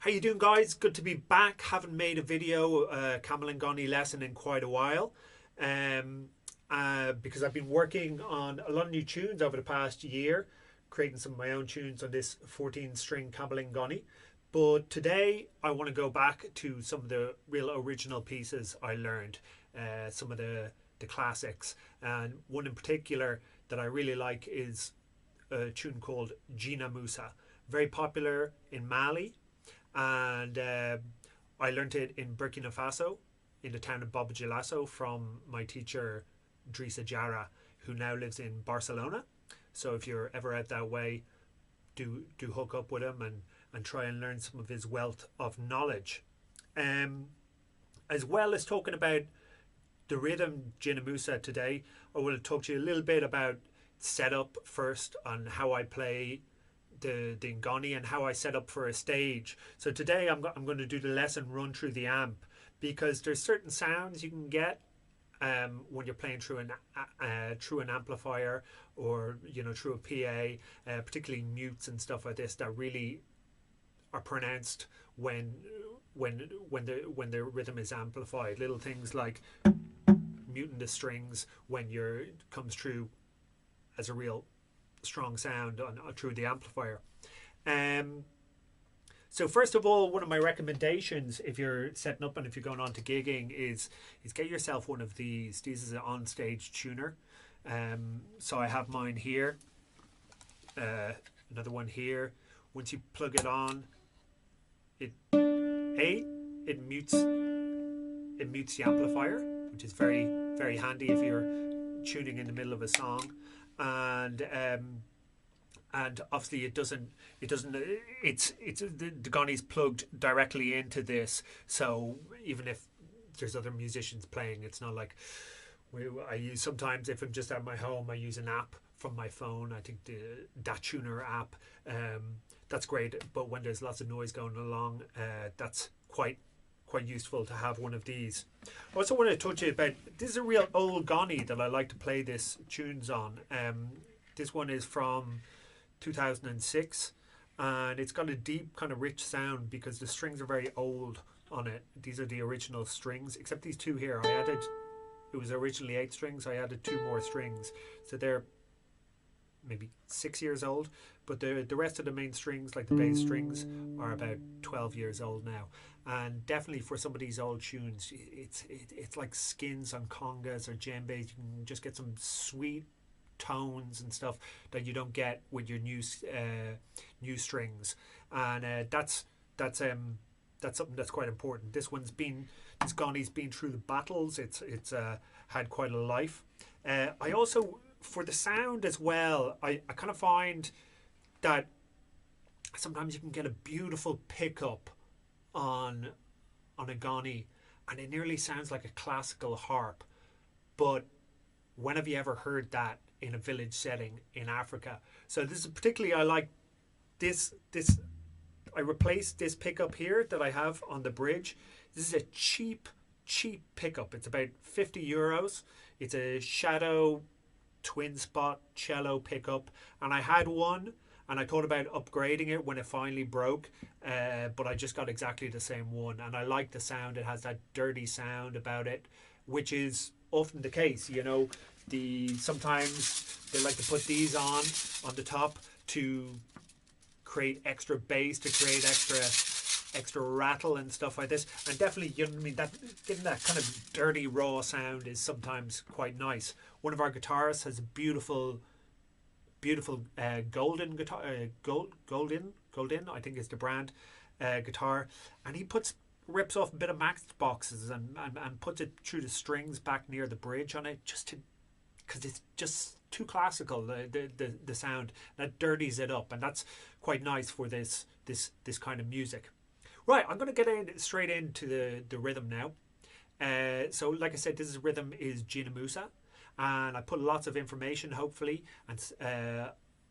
How you doing, guys? Good to be back. Haven't made a video Kamele and goni lesson in quite a while, because I've been working on a lot of new tunes over the past year, creating some of my own tunes on this 14-string Kamele and goni. But today I want to go back to some of the real original pieces I learned, some of the classics, and one in particular that I really like is a tune called Jina Muso, very popular in Mali. And I learnt it in Burkina Faso, in the town of Bobadjalasso, from my teacher Drissa Diarra, who now lives in Barcelona. So if you're ever out that way, do hook up with him and try and learn some of his wealth of knowledge. As well as talking about the rhythm Jinèmusonin today, I will talk to you a little bit about setup first, on how I play the goni and how I set up for a stage. So today I'm going to do the lesson run through the amp, because there's certain sounds you can get when you're playing through an amplifier, or through a PA, particularly mutes and stuff like this, that really are pronounced when the rhythm is amplified. Little things like muting the strings when comes through as a real strong sound through the amplifier. So first of all, one of my recommendations, if you're setting up and if you're going on to gigging, is get yourself one of these. This is an on-stage tuner. So I have mine here, another one here. Once you plug it on, it mutes the amplifier, which is very, very handy if you're tuning in the middle of a song. And obviously the goni's plugged directly into this, so even if there's other musicians playing, it's not like I use sometimes, if I'm just at my home, I use an app from my phone. I think the Dat Tuner app, that's great, but when there's lots of noise going along, that's quite useful to have one of these. I also want to touch you about, this is a real old goni that I like to play this tunes on. This one is from 2006, and it's got a deep kind of rich sound because the strings are very old on it. These are the original strings, except these two here. It was originally 8 strings. I added 2 more strings, so they're maybe 6 years old, but the rest of the main strings, like the bass strings, are about 12 years old now. And definitely for some of these old tunes, it's like skins on congas or djembes. You can just get some sweet tones and stuff that you don't get with your new strings, and that's something that's quite important. This goni's been through the battles. It's had quite a life. I also, for the sound as well, I kind of find that sometimes you can get a beautiful pickup on a goni, and it nearly sounds like a classical harp. But when have you ever heard that in a village setting in Africa? So this is particularly, I like this. I replaced this pickup here that I have on the bridge. This is a cheap pickup. It's about €50. It's a Shadow twin spot cello pickup, and I had one and I thought about upgrading it when it finally broke, but I just got exactly the same one, and I like the sound. It has that dirty sound about it, which is often the case. Sometimes they like to put these on the top to create extra bass, to create extra rattle and stuff like this. And definitely, that getting that kind of dirty raw sound is sometimes quite nice. One of our guitarists has a beautiful golden guitar, golden I think is the brand, guitar, and he rips off a bit of matchboxes and puts it through the strings back near the bridge on it, because it's just too classical, the sound that dirties it up, and that's quite nice for this kind of music. Right, I'm going to get straight into the rhythm now. So like I said, this rhythm is Jinèmusonin, and I put lots of information, hopefully, and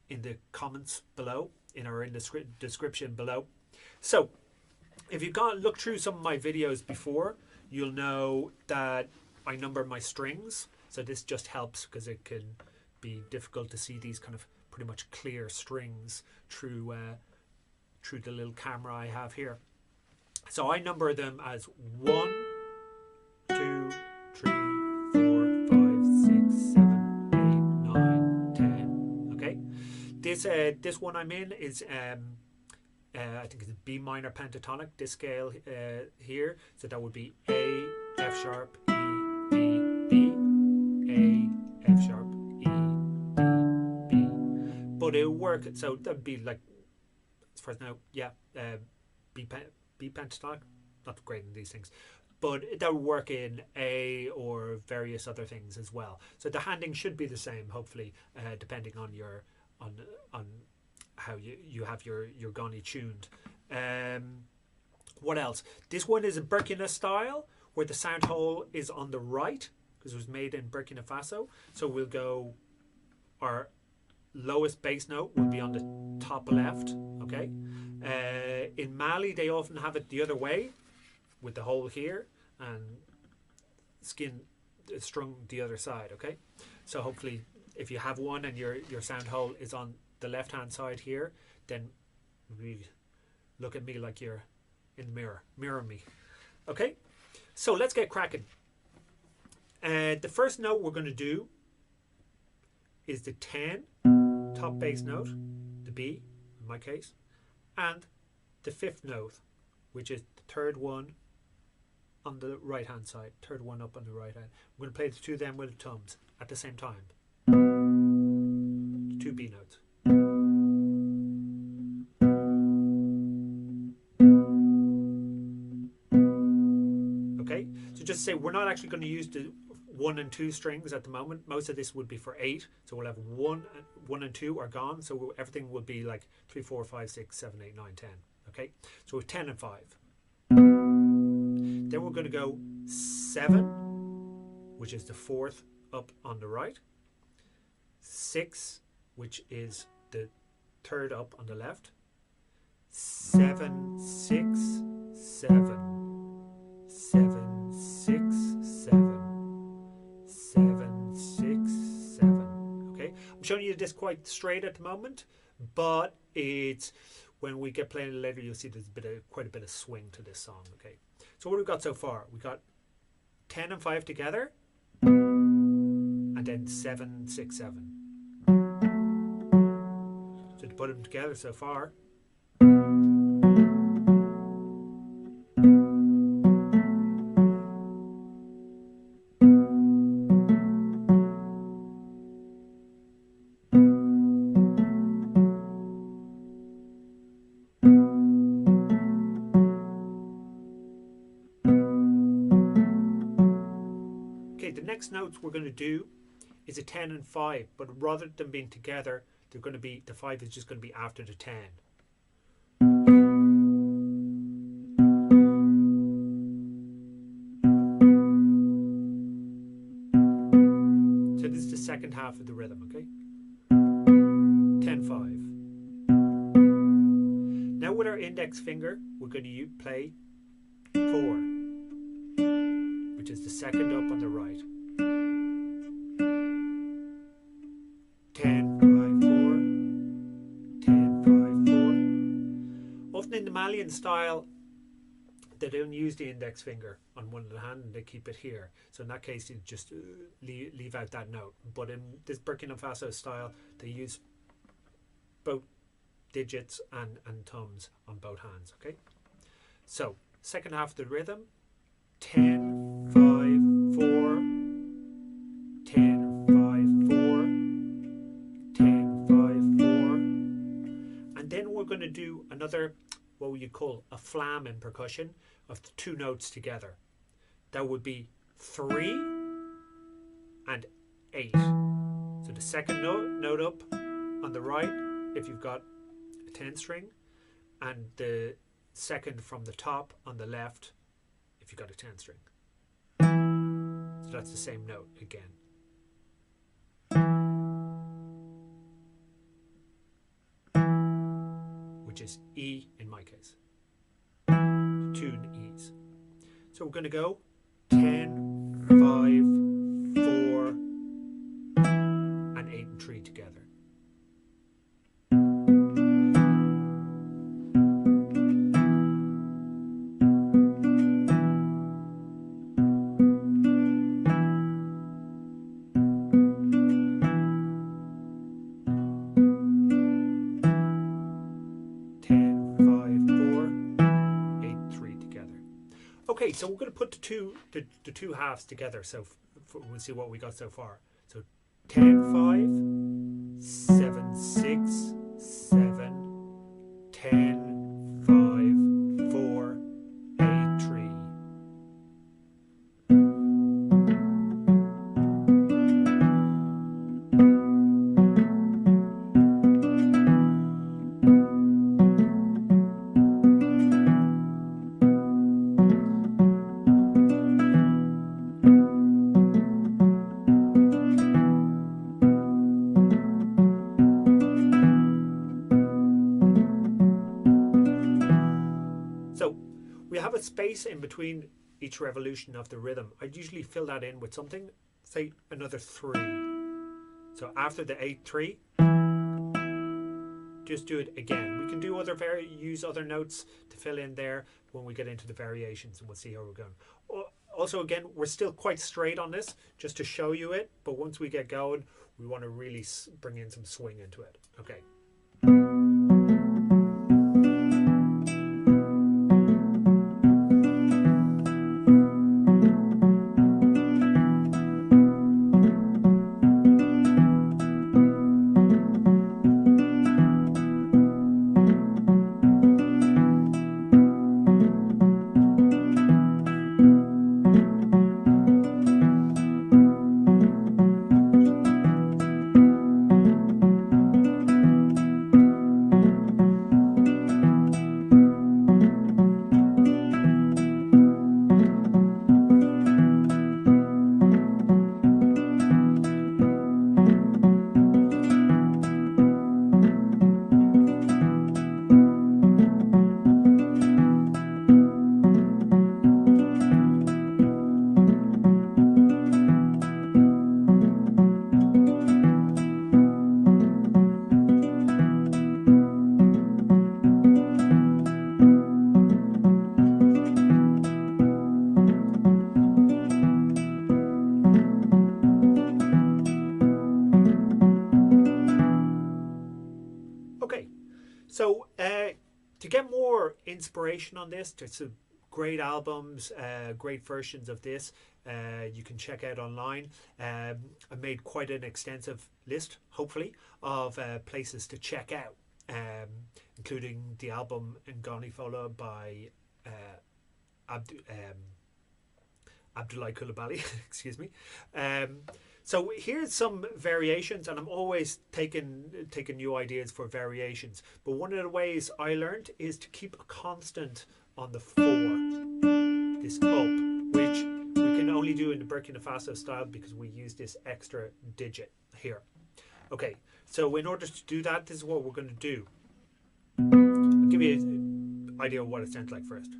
in the comments below, in the description below. So if you've looked through some of my videos before, you'll know that I number my strings. So this just helps, because it can be difficult to see these kind of pretty much clear strings through the little camera I have here. So I number them as 1, 2, 3, 4, 5, 6, 7, 8, 9, 10. Okay. This one I'm in is I think it's a B minor pentatonic, this scale here. So that would be A, F sharp, E, B, B, A, F sharp, E, B, B. But it would work, so that would be like, as far as now, yeah, B pentatonic, not great in these things. But that would work in A or various other things as well. So the handing should be the same, hopefully, depending on your on how you have your goni tuned. What else? This one is a Burkina style, where the sound hole is on the right, because it was made in Burkina Faso. So we'll go, our lowest bass note will be on the top left. Okay. In Mali, they often have it the other way, with the hole here and skin strung the other side. Okay. So hopefully, if you have one and your sound hole is on the left hand side here, then really look at me like you're in the mirror me. Okay, so let's get cracking. The first note we're going to do is the 10 top bass note, the B in my case, and the 5th note, which is the 3rd one on the right hand side, 3rd one up on the right hand. We're going to play the 2 of them with the thumbs at the same time. The 2 B notes. Okay, so just say we're not actually going to use the 1 and 2 strings at the moment. Most of this would be for 8, so we'll have 1 and 2 are gone, so everything will be like 3, 4, 5, 6, 7, 8, 9, 10. Okay, so with 10 and 5. Then we're going to go 7, which is the 4th up on the right, 6, which is the 3rd up on the left, 7, 6, 7, 7, 6, 7, 7, 6, 7. Okay, I'm showing you this quite straight at the moment, but it's, when we get playing it later, you'll see there's quite a bit of swing to this song. Okay, so what have we got so far? We got 10 and 5 together, and then 7, 6, 7. So to put them together so far. Next notes we're going to do is a 10 and 5, but rather than being together, they're going to be, the 5 is just going to be after the 10. So this is the second half of the rhythm. Okay, 10, 5. Now with our index finger, we're going to play 4, which is the 2nd up on the right. 10, 5, 4, 10, 5, 4. Often in the Malian style, they don't use the index finger on one of the hand, and they keep it here. So in that case, you just leave out that note. But in this Burkina Faso style, they use both digits and thumbs on both hands. Okay, so second half of the rhythm: 10, 5, 4, 10, 5, 4, 10, 5, 4. And then we're going to do another, what would you call a flam in percussion, of the 2 notes together. That would be 3 and 8. So the second note up on the right, if you've got a 10 string, and the second from the top on the left, if you've got a 10 string. So that's the same note again. Which is E in my case. 2 E's. So we're going to go 10, 5, 4, and 8 and 3 together. Okay, so we're going to put the two halves together. So we'll see what we got so far. So 10 5, 7 6, 7, 10 5, 4, 8 3. We have a space in between each revolution of the rhythm. I'd usually fill that in with something, say another 3. So after the 8 3, just do it again. We can do use other notes to fill in there when we get into the variations, and we'll see how we're going. Also, again, we're still quite straight on this, just to show you it. But once we get going, we want to really bring in some swing into it. Okay. So to get more inspiration on this, there's some great albums, great versions of this you can check out online. I made quite an extensive list, hopefully, of places to check out, including the album Ngoni Fola by Abdoulaye Coulibaly, excuse me. So here's some variations, and I'm always taking new ideas for variations. But one of the ways I learned is to keep a constant on the 4, this up, which we can only do in the Burkina Faso style because we use this extra digit here. Okay, so in order to do that, this is what we're going to do. I'll give you an idea of what it sounds like first.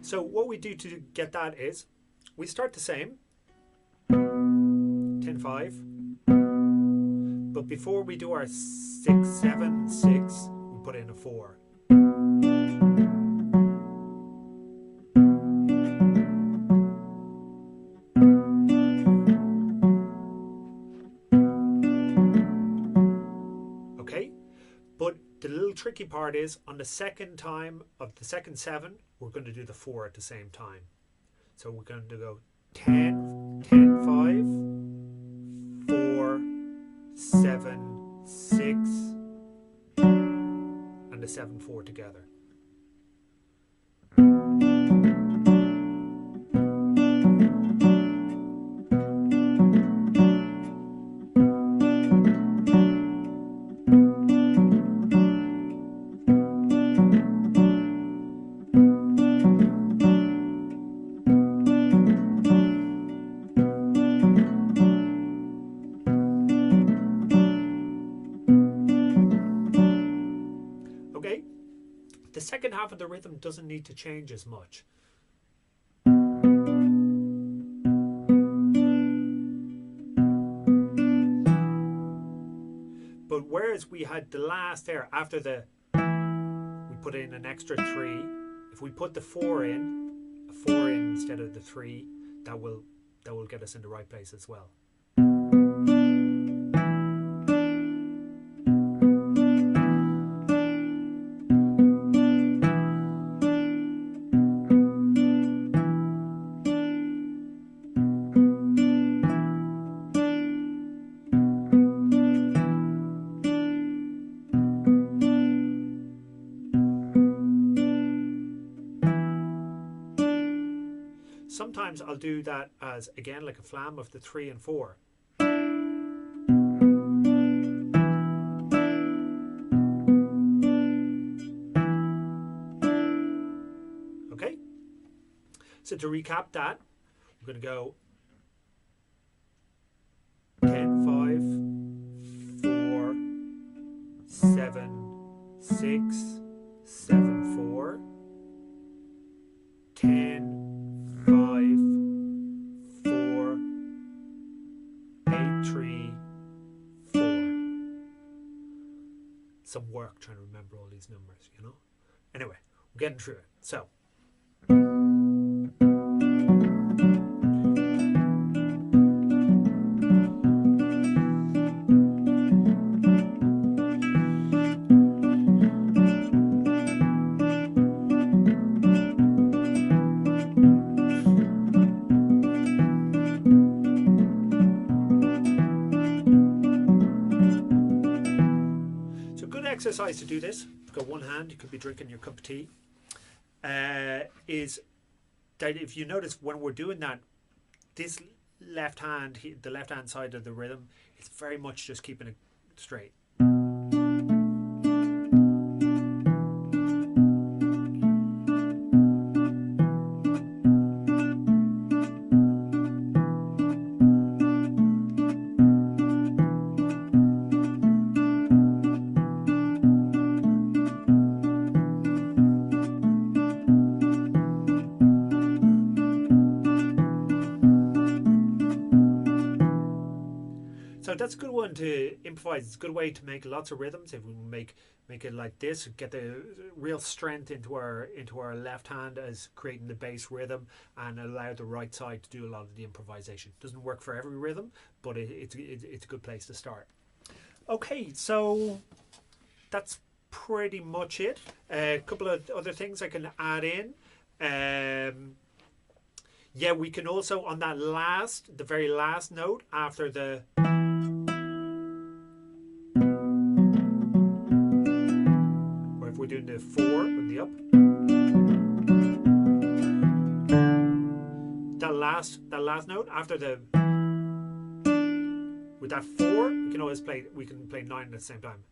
So what we do to get that is we start the same 10-5, but before we do our 6-7-6, we put in a 4. Okay, but the little tricky part is on the second time of the second 7, we're going to do the 4 at the same time. So we're going to go 10, 10, 5, 4, 7, 6, and the 7, 4 together. The second half of the rhythm doesn't need to change as much. But whereas we had the last there, after the, we put in an extra 3. If we put the 4 in, a 4 in instead of the 3, that will get us in the right place as well. Sometimes I'll do that as, again, like a flam of the 3 and 4. Okay? So to recap that, we're going to go 10, 5, 4, 7, 6, 7, 4, 10, 5, 4, 8, 3, 4. Some work trying to remember all these numbers, you know? Anyway, we're getting through it. So. Exercise to do this. You've got one hand, you could be drinking your cup of tea, is that if you notice when we're doing that, this left hand, the left hand side of the rhythm, it's very much just keeping it straight. So that's a good one to improvise. It's a good way to make lots of rhythms. If we make it like this, get the real strength into our left hand as creating the bass rhythm, and allow the right side to do a lot of the improvisation. Doesn't work for every rhythm, but it's a good place to start. Okay, so that's pretty much it. A couple of other things I can add in. Yeah, we can also, on that the very last note after the, or if we're doing the 4 with the up, that last note after the, with that 4, we can always play 9 at the same time.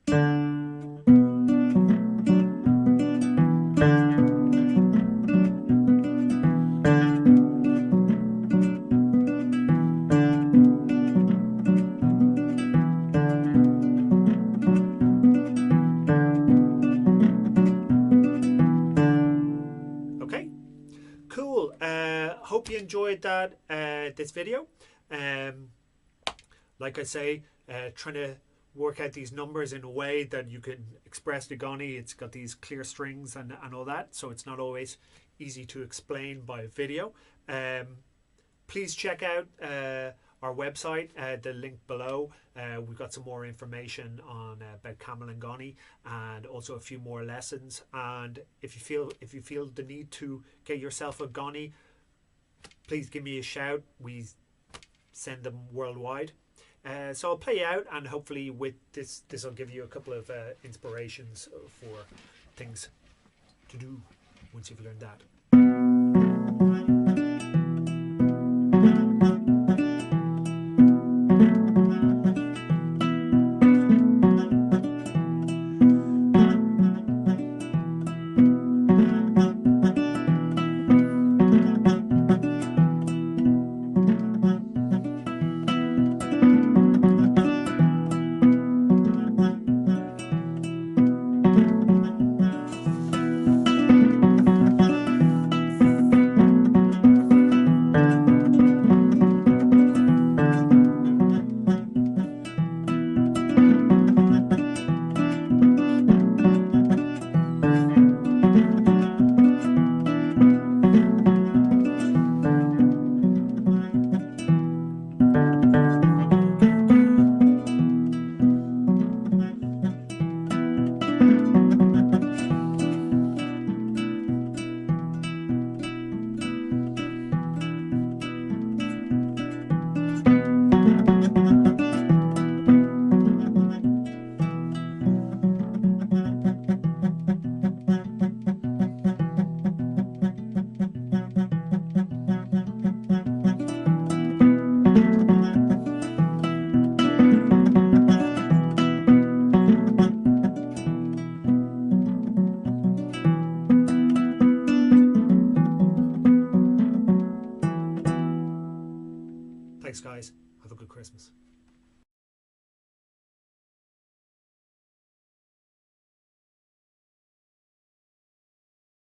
Hope you enjoyed that this video. Like I say, trying to work out these numbers in a way that you can express the goni. It's got these clear strings and all that, so it's not always easy to explain by video. Please check out our website, the link below. We've got some more information on about Kamele and goni, and also a few more lessons. And if you feel the need to get yourself a goni, please give me a shout. We send them worldwide. So I'll play out, and hopefully with this will give you a couple of inspirations for things to do once you've learned that. Thanks, guys. Have a good Christmas.